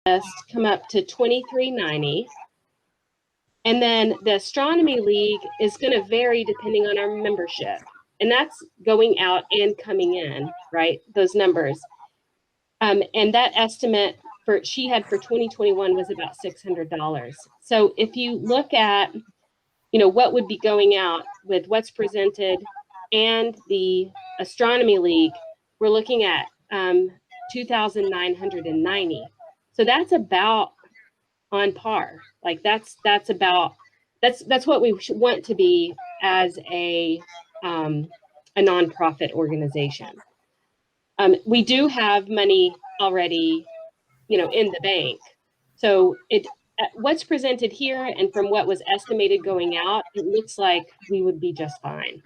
come up to $23.90. And then the Astronomy League is going to vary depending on our membership. And that's going out and coming in, right? Those numbers. And that estimate she had for 2021 was about $600. So if you look at, what would be going out with what's presented and the Astronomy League, we're looking at 2,990. So that's about on par. Like that's what we want to be as a nonprofit organization. We do have money already, in the bank. So what's presented here and from what was estimated going out, it looks like we would be just fine.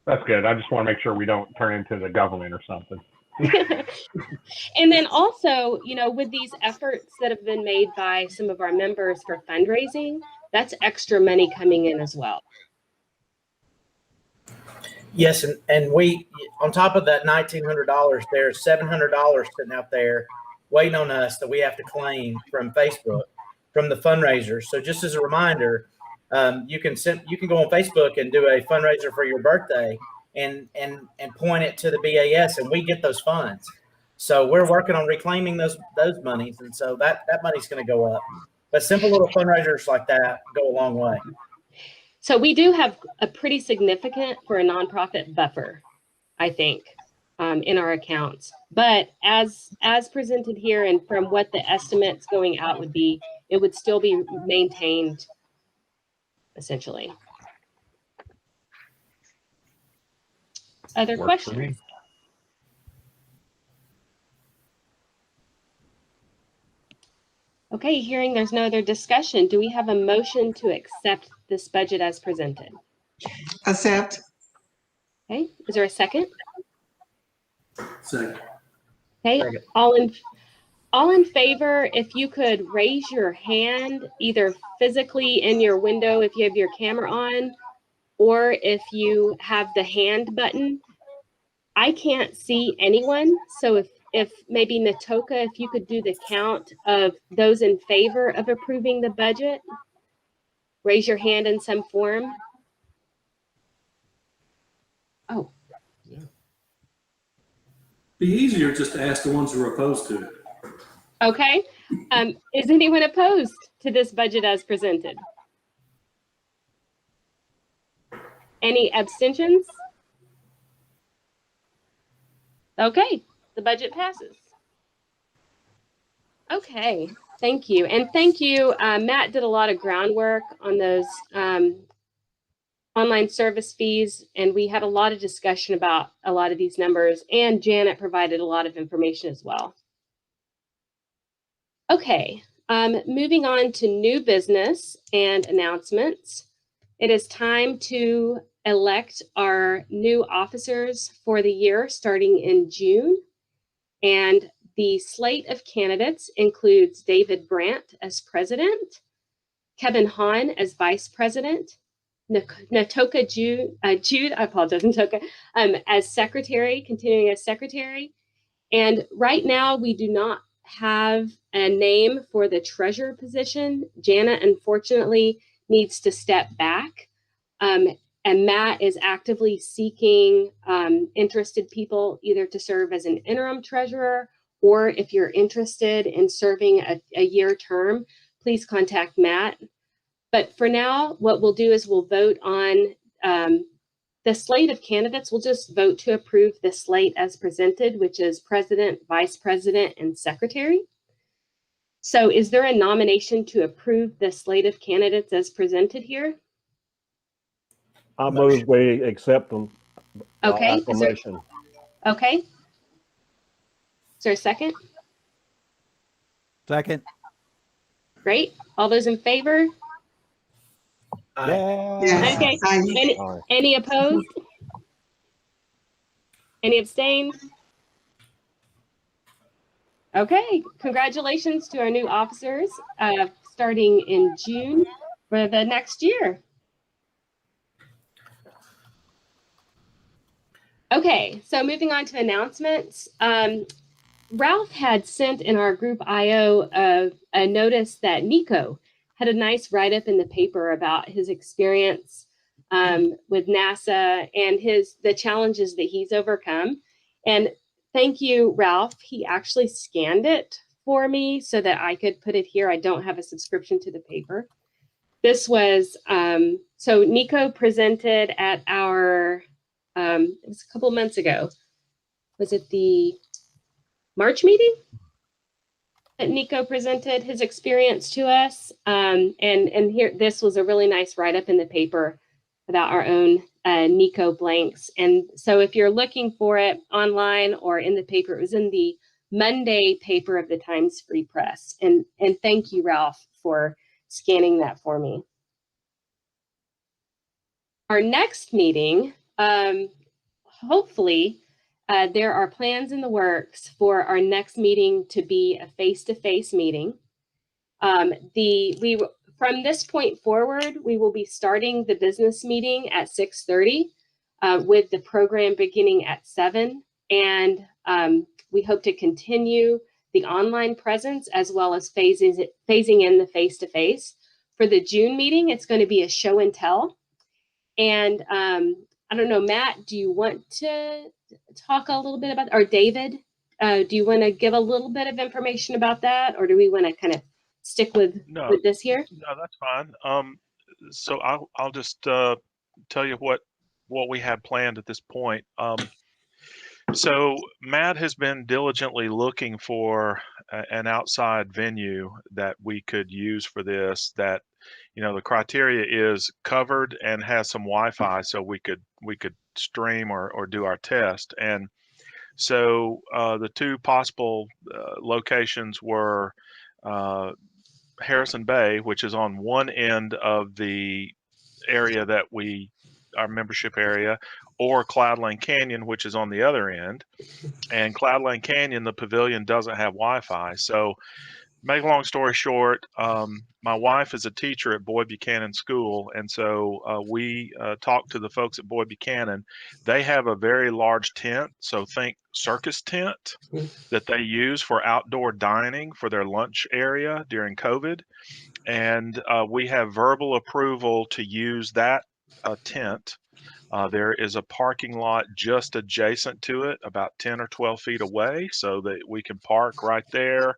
That's good. I just want to make sure we don't turn into the government or something. And then also, with these efforts that have been made by some of our members for fundraising, that's extra money coming in as well. Yes, and we, on top of that $1,900, there's $700 sitting out there waiting on us that we have to claim from Facebook, from the fundraisers. So just as a reminder, you can go on Facebook and do a fundraiser for your birthday and point it to the BAS, and we get those funds. So we're working on reclaiming those monies, and so that money's going to go up. But simple little fundraisers like that go a long way. So we do have a pretty significant, for a nonprofit, buffer, I think, in our accounts. But as presented here and from what the estimates going out would be, it would still be maintained, essentially. Other questions? Okay, hearing there's no other discussion, do we have a motion to accept this budget as presented? Accept. Okay, is there a second? Second. Okay, Second. All in favor, if you could raise your hand, either physically in your window if you have your camera on, or if you have the hand button. I can't see anyone, so if maybe Natoka, if you could do the count of those in favor of approving the budget, raise your hand in some form. Oh. Yeah. Be easier just to ask the ones who are opposed to it. Okay. Is anyone opposed to this budget as presented? Any abstentions? Okay, the budget passes. Okay, thank you. And thank you, Matt did a lot of groundwork on those online service fees, and we had a lot of discussion about a lot of these numbers, and Janet provided a lot of information as well. Okay, moving on to new business and announcements. It is time to elect our new officers for the year starting in June. And the slate of candidates includes David Brandt as president, Kevin Hahn as vice president, Natoka Jude, I apologize, Natoka, as secretary, continuing as secretary. And right now we do not have a name for the treasurer position. Janet, unfortunately, needs to step back. And Matt is actively seeking interested people either to serve as an interim treasurer, or if you're interested in serving a year term, please contact Matt. But for now, what we'll do is we'll vote on the slate of candidates. We'll just vote to approve the slate as presented, which is president, vice president, and secretary. So is there a nomination to approve the slate of candidates as presented here? I move we accept them. Okay. Acclamation. Okay. Is there a second? Second. Great. All those in favor? Yeah. Yes. Okay. Aye. Any opposed? Any abstain? Okay. Congratulations to our new officers starting in June for the next year. Okay, so moving on to announcements. Ralph had sent in our group IO a notice that Nico had a nice write-up in the paper about his experience with NASA and the challenges that he's overcome. And thank you, Ralph. He actually scanned it for me so that I could put it here. I don't have a subscription to the paper. This was, so Nico presented at our, it was a couple months ago. Was it the March meeting that Nico presented his experience to us? And here, this was a really nice write-up in the paper about our own Nico blanks. And so if you're looking for it online or in the paper, it was in the Monday paper of the Times Free Press. And thank you, Ralph, for scanning that for me. Our next meeting, hopefully, there are plans in the works for our next meeting to be a face-to-face meeting. From this point forward, we will be starting the business meeting at 6:30 with the program beginning at 7. And we hope to continue the online presence as well as phasing in the face-to-face. For the June meeting, it's going to be a show and tell. And I don't know, Matt, do you want to talk a little bit about, or David, do you want to give a little bit of information about that, or do we want to kind of stick with this here? No, that's fine. So I'll just tell you what we have planned at this point. So Matt has been diligently looking for an outside venue that we could use for this, that, you know, the criteria is covered and has some Wi-Fi so we could stream or do our test. And so the two possible locations were Harrison Bay, which is on one end of the area that our membership area, or Cloudland Canyon, which is on the other end. And Cloudland Canyon, the pavilion doesn't have Wi-Fi. So make a long story short, my wife is a teacher at Boyd Buchanan School. And so we talked to the folks at Boyd Buchanan. They have a very large tent. So think circus tent that they use for outdoor dining for their lunch area during COVID. And we have verbal approval to use that tent. There is a parking lot just adjacent to it, about 10 or 12 feet away, so that we can park right there,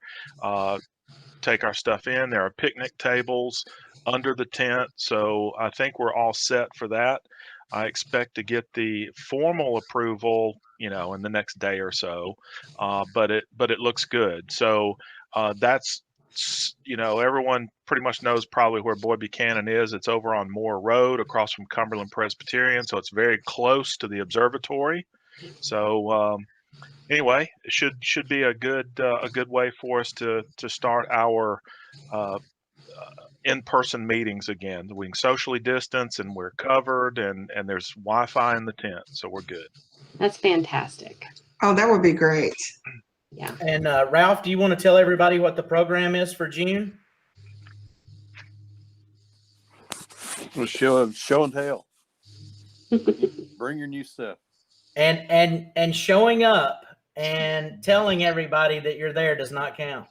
take our stuff in. There are picnic tables under the tent, so I think we're all set for that. I expect to get the formal approval, you know, in the next day or so, but it looks good. So that's, you know, everyone pretty much knows probably where Boyd Buchanan is. It's over on Moore Road across from Cumberland Presbyterian. So it's very close to the observatory. So anyway, it should be a good way for us to start our in-person meetings again. We can socially distance and we're covered and there's Wi-Fi in the tent. So we're good. That's fantastic. Oh, that would be great. Yeah. And Ralph, do you want to tell everybody what the program is for June? Well, show and tell. Bring your new stuff. And showing up and telling everybody that you're there does not count.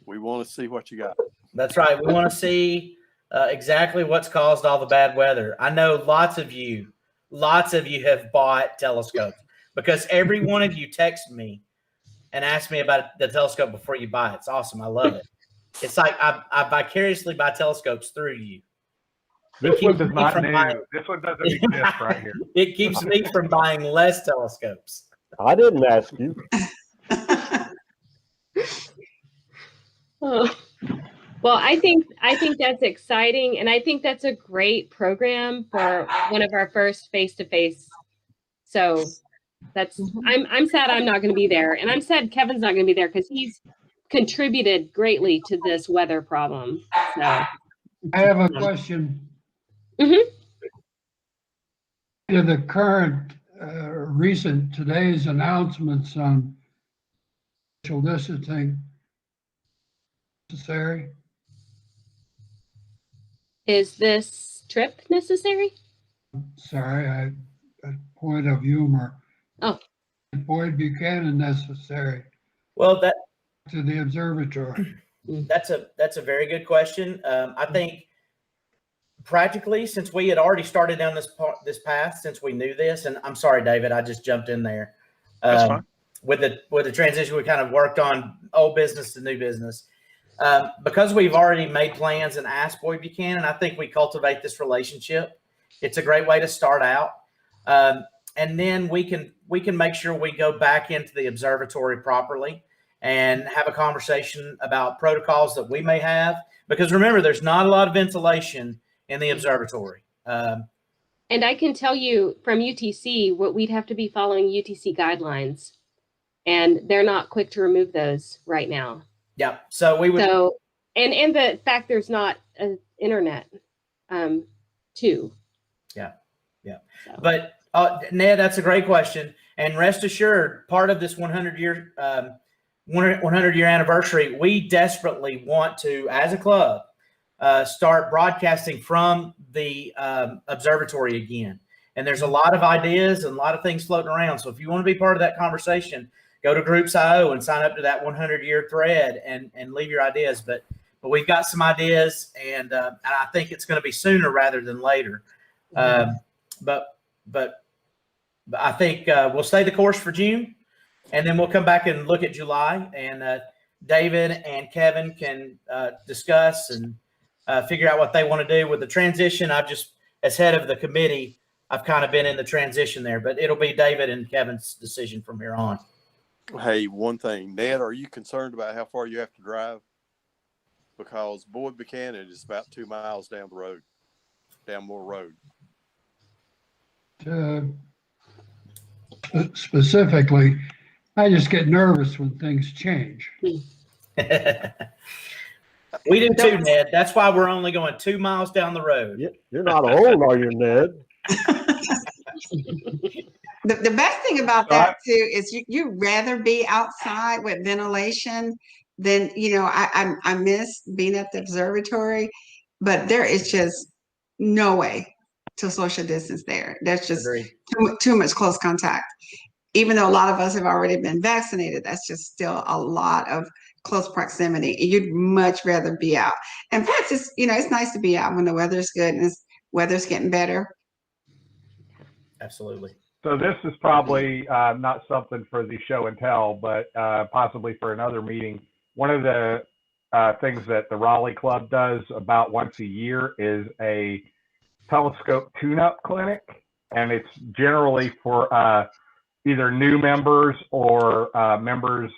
We want to see what you got. That's right. We want to see exactly what's caused all the bad weather. I know lots of you have bought telescopes because every one of you texted me and asked me about the telescope before you buy it. It's awesome. I love it. It's like I vicariously buy telescopes through you. This one does not need. This one doesn't exist right here. It keeps me from buying less telescopes. I didn't ask you. Oh. Well, I think that's exciting, and I think that's a great program for one of our first face-to-face. So that's I'm sad I'm not going to be there, and I'm sad Kevin's not going to be there because he's contributed greatly to this weather problem. So I have a question. Mm-hmm. In the current recent today's announcements on social distancing necessary? Is this trip necessary? Sorry, a point of humor. Oh. Boyd Buchanan necessary Well, to the observatory? that's a very good question. I think practically, since we had already started down this path, since we knew this, and I'm sorry, David, I just jumped in there. That's fine. With the transition, we kind of worked on old business to new business. Because we've already made plans and asked Boyd Buchanan, I think we cultivate this relationship. It's a great way to start out. And then we can make sure we go back into the observatory properly and have a conversation about protocols that we may have. Because remember, there's not a lot of ventilation in the observatory. And I can tell you from UTC, what we'd have to be following UTC guidelines, and they're not quick to remove those right now. Yeah. So we would. So, and the fact there's not an internet, too. Yeah. Yeah. So. But Ned, that's a great question. And rest assured, part of this 100-year anniversary, we desperately want to, as a club, start broadcasting from the observatory again. And there's a lot of ideas and a lot of things floating around. So if you want to be part of that conversation, go to Groups.io and sign up to that 100-year thread and leave your ideas. But we've got some ideas, and I think it's going to be sooner rather than later. But I think we'll stay the course for June, and then we'll come back and look at July. And David and Kevin can discuss and figure out what they want to do with the transition. I've just, as head of the committee, I've kind of been in the transition there, but it'll be David and Kevin's decision from here on. Hey, one thing, Ned, are you concerned about how far you have to drive? Because Boyd Buchanan is about 2 miles down the road, down Moore Road. Specifically, I just get nervous when things change. We do too, Ned. That's why we're only going 2 miles down the road. You're not old, are you, Ned? The best thing about that too is you'd rather be outside with ventilation than, I miss being at the observatory, but there is just no way to social distance there. There's just too much close contact. Even though a lot of us have already been vaccinated, that's just still a lot of close proximity. You'd much rather be out. And plus, it's nice to be out when the weather's good and weather's getting better. Absolutely. So this is probably not something for the show and tell, but possibly for another meeting. One of the things that the Raleigh Club does about once a year is a telescope tune-up clinic, and it's generally for either new members or members,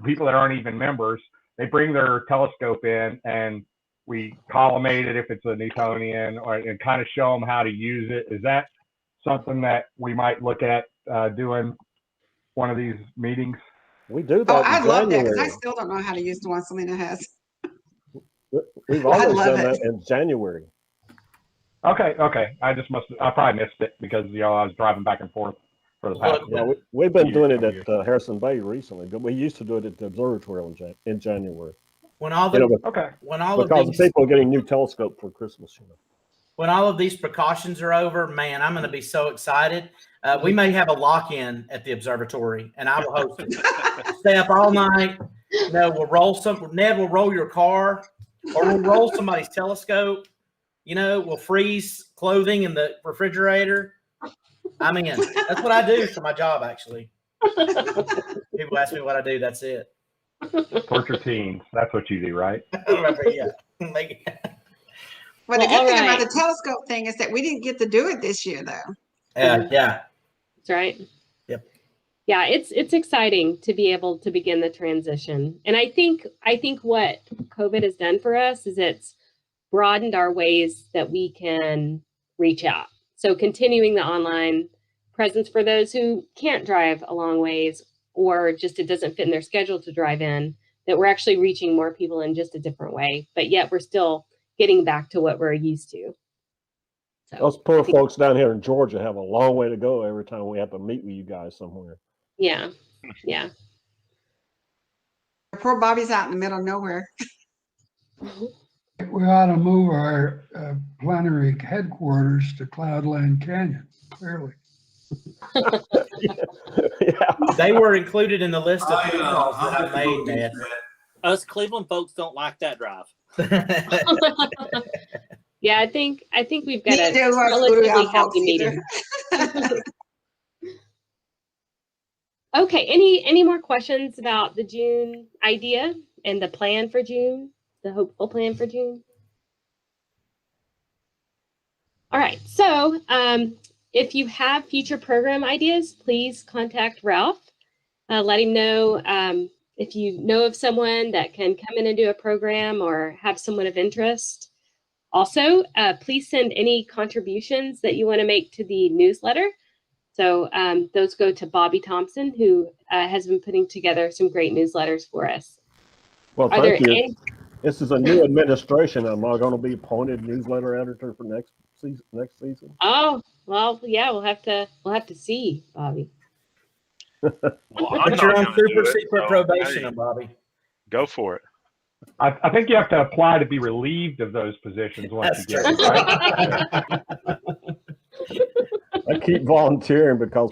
people that aren't even members. They bring their telescope in, and we collimate it if it's a Newtonian, and kind of show them how to use it. Is that something that we might look at doing one of these meetings? We do that. Oh, I'd love that, because I still don't know how to use the one Selena has. We've always done that in January. Okay. I probably missed it because I was driving back and forth for the past. Yeah, we've been doing it at Harrison Bay recently, but we used to do it at the observatory in January. Because people are getting new telescope for Christmas. When all of these precautions are over, man, I'm going to be so excited. We may have a lock-in at the observatory, and I will host it. Stay up all night. We'll roll Ned will roll your car, or we'll roll somebody's telescope. We'll freeze clothing in the refrigerator. I'm in. That's what I do for my job, actually. People ask me what I do. That's it. Torture teens. That's what you do, right? Yeah. Well, the good thing about the telescope thing is that we didn't get to do it this year, though. Yeah. That's right. Yep. Yeah, it's exciting to be able to begin the transition. And I think what COVID has done for us is it's broadened our ways that we can reach out. So continuing the online presence for those who can't drive a long ways, or just it doesn't fit in their schedule to drive in, that we're actually reaching more people in just a different way, but yet we're still getting back to what we're used to. So, those poor folks down here in Georgia have a long way to go every time we have to meet with you guys somewhere. Yeah. Poor Bobby's out in the middle of nowhere. We ought to move our plenary headquarters to Cloudland Canyon, clearly. Yeah. They were included in the list of I, phone uh, calls I'll that have I to made, vote Ned. against Us Cleveland folks don't like that drive. Yeah, I think we've got a Neither was relatively Louisville folks happy either. meeting. Okay, any more questions about the June idea and the plan for June, the hopeful plan for June? All right, so if you have future program ideas, please contact Ralph. Let him know if you know of someone that can come in and do a program or have someone of interest. Also, please send any contributions that you want to make to the newsletter. So those go to Bobby Thompson, who has been putting together some great newsletters for us. Well, Are there thank you. any? This is a new administration. Am I going to be appointed newsletter editor for next season? Oh, well, yeah, we'll have to see, Bobby. Well, I'm But not you're on gonna do super it, secret so, probation, hey, Bobby. go for it. I think you have to apply to be relieved of those positions once That's you get true. it, right? I keep volunteering because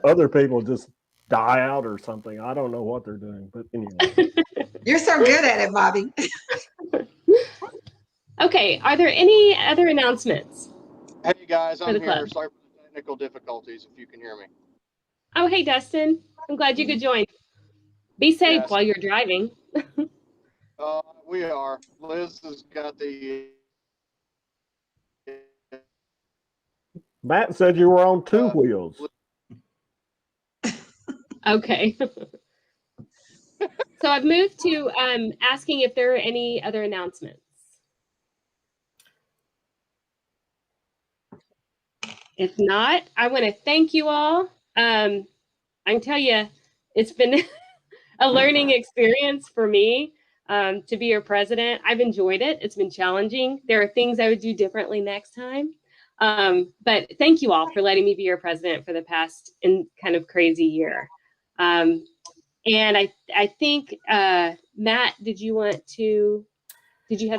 other people just die out or something. I don't know what they're doing, but anyway. You're so good at it, Bobby. Okay, are there any other announcements? Hey guys, For I'm the here. club. Sorry for the technical difficulties, if you can hear me. Oh, hey, Dustin. I'm glad you could join. Be safe Yes. while you're driving. We are. Liz has got the Matt said you were on two wheels. Okay. So I've moved to asking if there are any other announcements. If not, I want to thank you all. I can tell you, it's been a learning experience for me to be your president. I've enjoyed it. It's been challenging. There are things I would do differently next time. But thank you all for letting me be your president for the past kind of crazy year. And I think, Matt, did you have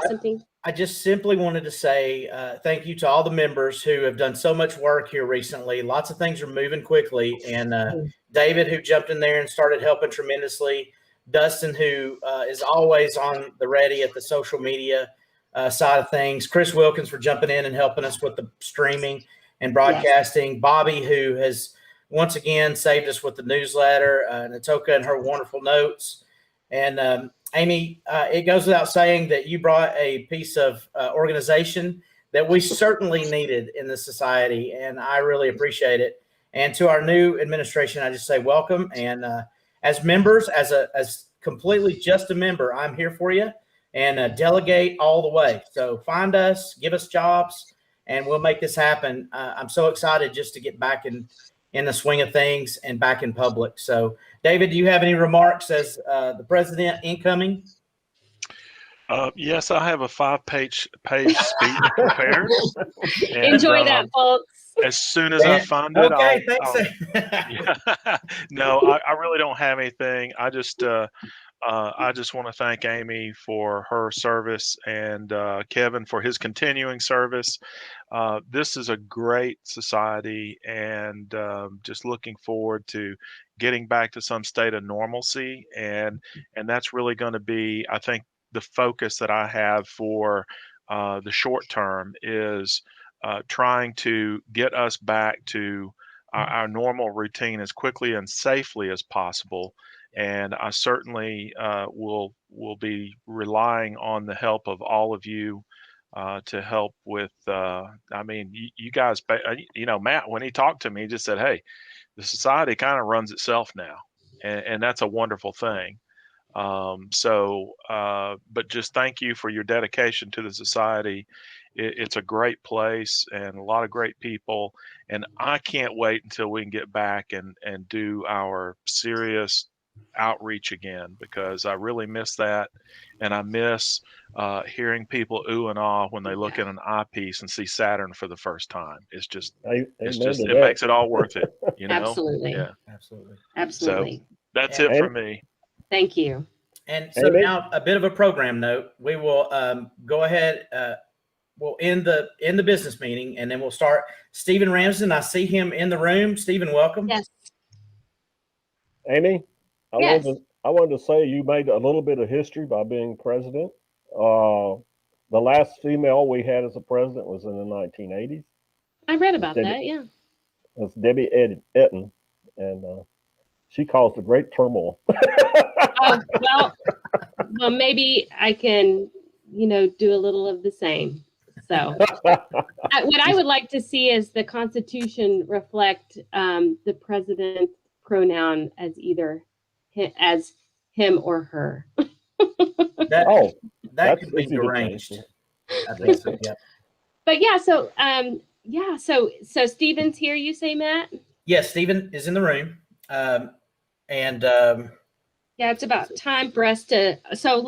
something? I just simply wanted to say thank you to all the members who have done so much work here recently. Lots of things are moving quickly. And David, who jumped in there and started helping tremendously. Dustin, who is always on the ready at the social media side of things. Chris Wilkins for jumping in and helping us with the streaming and broadcasting. Yes. Bobby, who has once again saved us with the newsletter. Natoka and her wonderful notes. And Amy, it goes without saying that you brought a piece of organization that we certainly needed in the society, and I really appreciate it. And to our new administration, I just say welcome. And as members, as completely just a member, I'm here for you, and delegate all the way. So find us, give us jobs, and we'll make this happen. I'm so excited just to get back in the swing of things and back in public. So, David, do you have any remarks as the president incoming? Yes, I have a 5-page speech prepared. And, enjoy that, folks. As soon as I find it, okay, thanks. Yeah. No, I really don't have anything. I just want to thank Amy for her service and Kevin for his continuing service. This is a great society, and just looking forward to getting back to some state of normalcy. And that's really going to be, I think, the focus that I have for the short term is trying to get us back to our normal routine as quickly and safely as possible. And I certainly will be relying on the help of all of you to help with. I mean, you guys, Matt, when he talked to me, he just said, "Hey, the society kind of runs itself now," and that's a wonderful thing. But just thank you for your dedication to the society. It's a great place and a lot of great people. And I can't wait until we can get back and do our serious outreach again, because I really miss that. And I miss hearing people ooh and ah when they look at an eyepiece and see Saturn for the first time. It's just, it makes it all worth it, you know? Absolutely. Yeah. Absolutely. So that's it for me. Thank you. And so now a bit of a program note. We will go ahead we'll end the business meeting, and then we'll start. Stephen Ramsden, I see him in the room. Stephen, welcome. Yes. Amy, Yes. I wanted to say you made a little bit of history by being president. The last female we had as a president was in the 1980s. I read about that. Yeah. It's Debbie Etten, and she caused a great turmoil. Oh, well, maybe I can, do a little of the same. So what I would like to see is the Constitution reflect the president pronoun as either as him or her. That could be easy to arranged. change. I think so. Yeah. But so Stephen's here, you say, Matt? Yes, Stephen is in the room. Yeah, it's about time for us to. So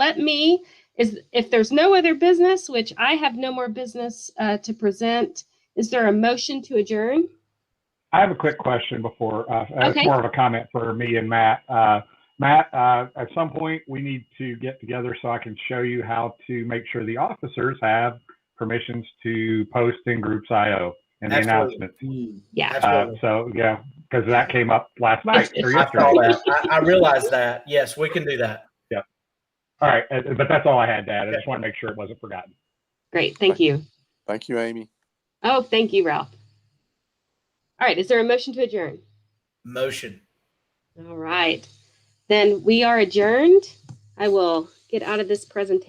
if there's no other business, which I have no more business to present, is there a motion to adjourn? I have a quick question before. It's Okay. more of a comment for me and Matt. Matt, at some point we need to get together so I can show you how to make sure the officers have permissions to post in Groups IO and the Absolutely. announcements. Yeah. Absolutely. So yeah, because that came up last night or I yesterday. saw that. I realized that. Yes, we can do that. Yeah. All right, but that's all I had, Dad. I just want to make sure it wasn't forgotten. Great. Thank you. Thank you, Amy. Oh, thank you, Ralph. All right. Is there a motion to adjourn? Motion. All right. Then we are adjourned. I will get out of this presentation.